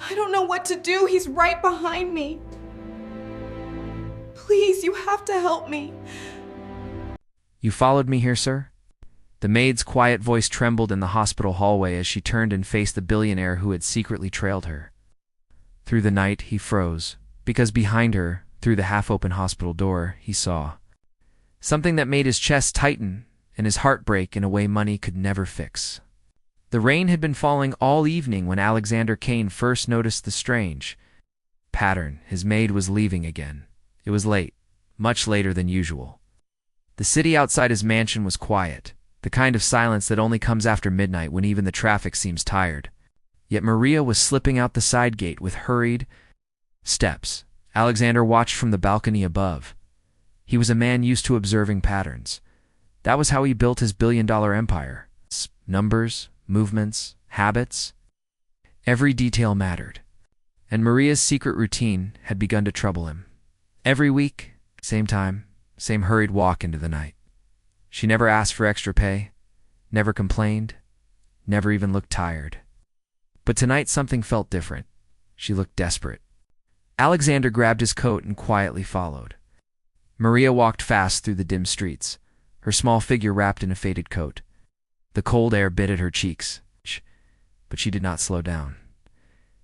I don't know what to do. He's right behind me. Please, you have to help me. You followed me here, sir? The maid's quiet voice trembled in the hospital hallway as she turned and faced the billionaire who had secretly trailed her. Through the night, he froze, because behind her, through the half-open hospital door, he saw something that made his chest tighten and his heart break in a way money could never fix. The rain had been falling all evening when Alexander Kane first noticed the strange pattern. His maid was leaving again. It was late, much later than usual. The city outside his mansion was quiet, the kind of silence that only comes after midnight when even the traffic seems tired. Yet Maria was slipping out the side gate with hurried steps. Alexander watched from the balcony above. He was a man used to observing patterns. That was how he built his billion-dollar empire. Numbers, movements, habits. Every detail mattered. And Maria's secret routine had begun to trouble him. Every week, same time, same hurried walk into the night. She never asked for extra pay, never complained, never even looked tired. But tonight something felt different. She looked desperate. Alexander grabbed his coat and quietly followed. Maria walked fast through the dim streets, her small figure wrapped in a faded coat. The cold air bit at her cheeks, but she did not slow down.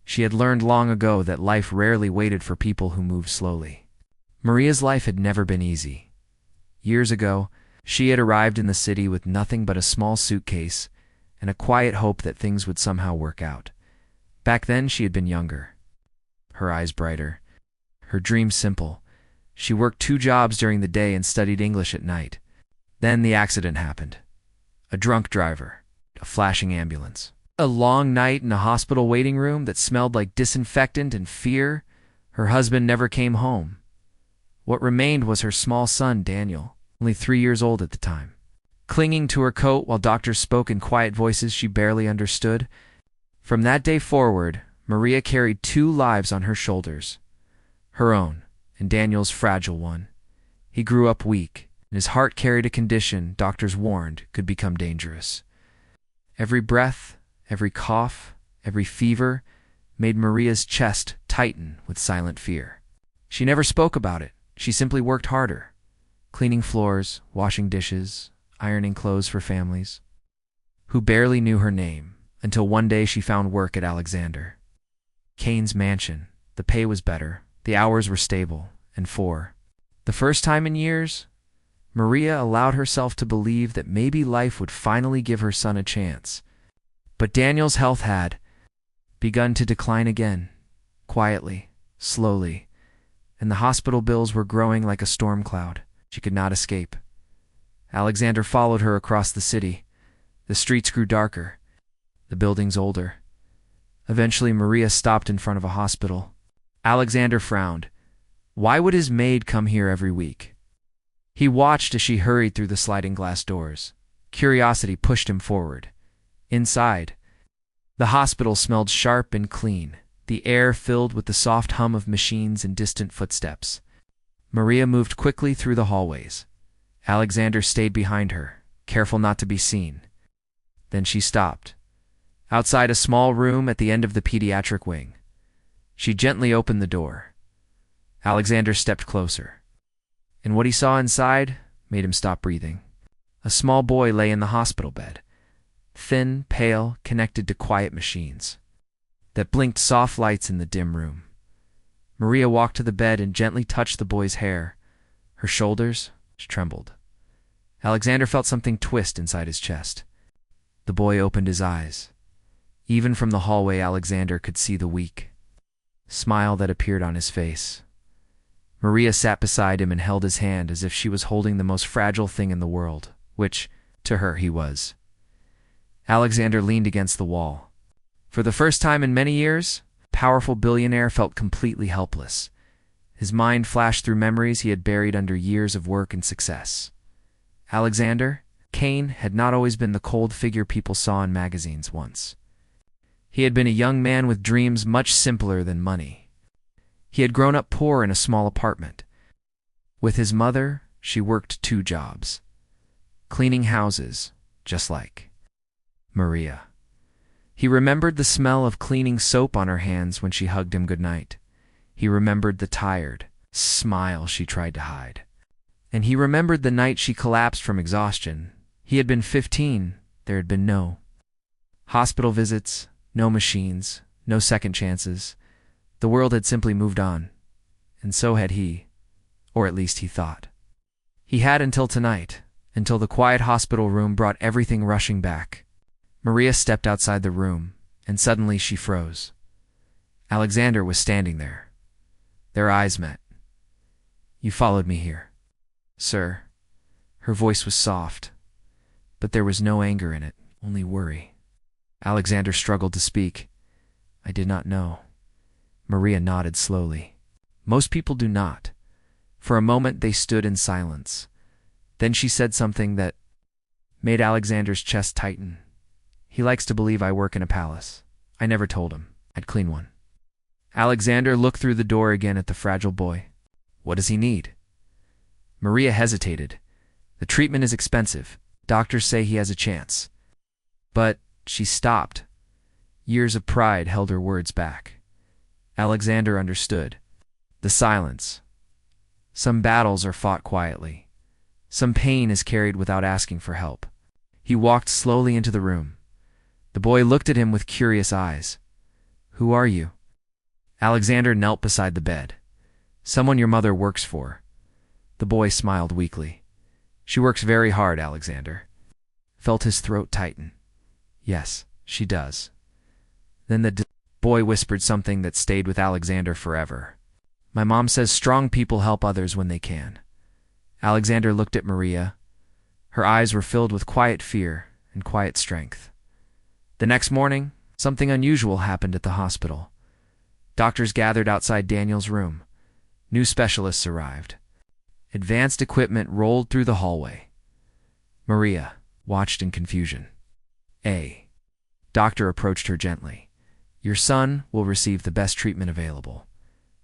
She had learned long ago that life rarely waited for people who moved slowly. Maria's life had never been easy. Years ago, she had arrived in the city with nothing but a small suitcase and a quiet hope that things would somehow work out. Back then, she had been younger, her eyes brighter, her dreams simple. She worked 2 jobs during the day and studied English at night. Then the accident happened. A drunk driver, a flashing ambulance, a long night in a hospital waiting room that smelled like disinfectant and fear. Her husband never came home. What remained was her small son, Daniel, only 3 years old at the time. Clinging to her coat while doctors spoke in quiet voices she barely understood. From that day forward, Maria carried 2 lives on her shoulders. Her own, and Daniel's fragile one. He grew up weak, and his heart carried a condition doctors warned could become dangerous. Every breath, every cough, every fever made Maria's chest tighten with silent fear. She never spoke about it. She simply worked harder, cleaning floors, washing dishes, ironing clothes for families who barely knew her name, until one day she found work at Alexander Kane's mansion. The pay was better, the hours were stable, and for the first time in years, Maria allowed herself to believe that maybe life would finally give her son a chance. But Daniel's health had begun to decline again, quietly, slowly, and the hospital bills were growing like a storm cloud. She could not escape. Alexander followed her across the city. The streets grew darker, the buildings older. Eventually, Maria stopped in front of a hospital. Alexander frowned. Why would his maid come here every week? He watched as she hurried through the sliding glass doors. Curiosity pushed him forward. Inside, the hospital smelled sharp and clean, the air filled with the soft hum of machines and distant footsteps. Maria moved quickly through the hallways. Alexander stayed behind her, careful not to be seen. Then she stopped. Outside a small room at the end of the pediatric wing. She gently opened the door. Alexander stepped closer. And what he saw inside made him stop breathing. A small boy lay in the hospital bed, thin, pale, connected to quiet machines that blinked soft lights in the dim room. Maria walked to the bed and gently touched the boy's hair. Her shoulders trembled. Alexander felt something twist inside his chest. The boy opened his eyes. Even from the hallway, Alexander could see the weak smile that appeared on his face. Maria sat beside him and held his hand as if she was holding the most fragile thing in the world, which, to her, he was. Alexander leaned against the wall. For the first time in many years, powerful billionaire felt completely helpless. His mind flashed through memories he had buried under years of work and success. Alexander Kane had not always been the cold figure people saw in magazines once. He had been a young man with dreams much simpler than money. He had grown up poor in a small apartment. With his mother, she worked 2 jobs, cleaning houses, just like Maria. He remembered the smell of cleaning soap on her hands when she hugged him goodnight. He remembered the tired smile she tried to hide. And he remembered the night she collapsed from exhaustion. He had been 15. There had been no hospital visits, no machines, no second chances. The world had simply moved on. And so had he. Or at least he thought. He had until tonight, until the quiet hospital room brought everything rushing back. Maria stepped outside the room, and suddenly she froze. Alexander was standing there. Their eyes met. "You followed me here, sir." Her voice was soft, but there was no anger in it, only worry. Alexander struggled to speak. "I did not know." Maria nodded slowly. Most people do not. For a moment they stood in silence. Then she said something that made Alexander's chest tighten. "He likes to believe I work in a palace. I never told him I'd clean one." Alexander looked through the door again at the fragile boy. "What does he need?" Maria hesitated. "The treatment is expensive. Doctors say he has a chance." But she stopped. Years of pride held her words back. Alexander understood. The silence. Some battles are fought quietly. Some pain is carried without asking for help. He walked slowly into the room. The boy looked at him with curious eyes. "Who are you?" Alexander knelt beside the bed. "Someone your mother works for." The boy smiled weakly. "She works very hard, Alexander." Felt his throat tighten. "Yes, she does." Then the boy whispered something that stayed with Alexander forever. "My mom says strong people help others when they can." Alexander looked at Maria. Her eyes were filled with quiet fear and quiet strength. The next morning, something unusual happened at the hospital. Doctors gathered outside Daniel's room. New specialists arrived. Advanced equipment rolled through the hallway. Maria watched in confusion. A doctor approached her gently. "Your son will receive the best treatment available."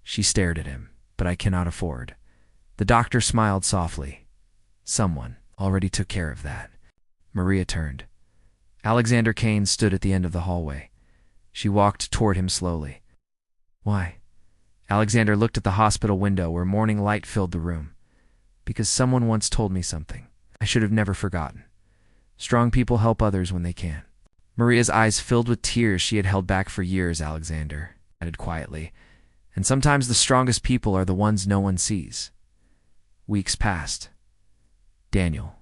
She stared at him. "But I cannot afford." The doctor smiled softly. "Someone already took care of that." Maria turned. Alexander Kane stood at the end of the hallway. She walked toward him slowly. "Why?" Alexander looked at the hospital window where morning light filled the room. "Because someone once told me something I should have never forgotten. Strong people help others when they can." Maria's eyes filled with tears she had held back for years. Alexander added quietly, "And sometimes the strongest people are the ones no one sees." Weeks passed. Daniel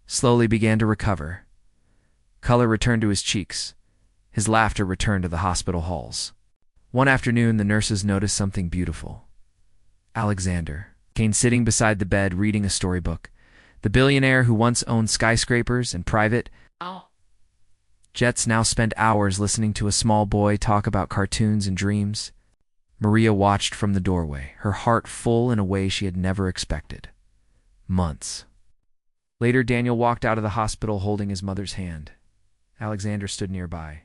slowly began to recover. Color returned to his cheeks. His laughter returned to the hospital halls. One afternoon, the nurses noticed something beautiful. Alexander Kane sitting beside the bed reading a storybook. The billionaire who once owned skyscrapers and private jets now spent hours listening to a small boy talk about cartoons and dreams. Maria watched from the doorway, her heart full in a way she had never expected. Months later, Daniel walked out of the hospital holding his mother's hand. Alexander stood nearby.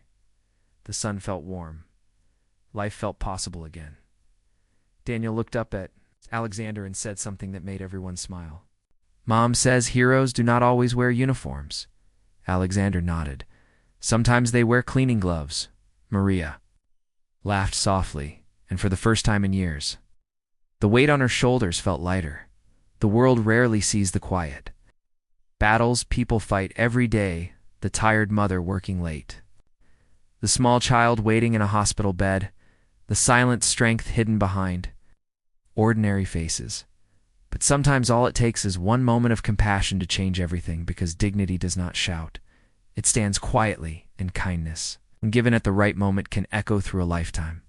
The sun felt warm. Life felt possible again. Daniel looked up at Alexander and said something that made everyone smile. "Mom says heroes do not always wear uniforms." Alexander nodded. "Sometimes they wear cleaning gloves." Maria laughed softly, and for the first time in years. The weight on her shoulders felt lighter. The world rarely sees the quiet battles people fight every day, the tired mother working late, the small child waiting in a hospital bed, the silent strength hidden behind ordinary faces. But sometimes all it takes is one moment of compassion to change everything, because dignity does not shout. It stands quietly in kindness, and given at the right moment can echo through a lifetime.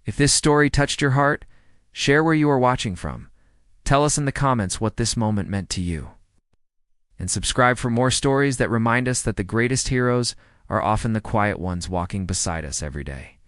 If this story touched your heart, share where you are watching from. Tell us in the comments what this moment meant to you. And subscribe for more stories that remind us that the greatest heroes are often the quiet ones walking beside us every day.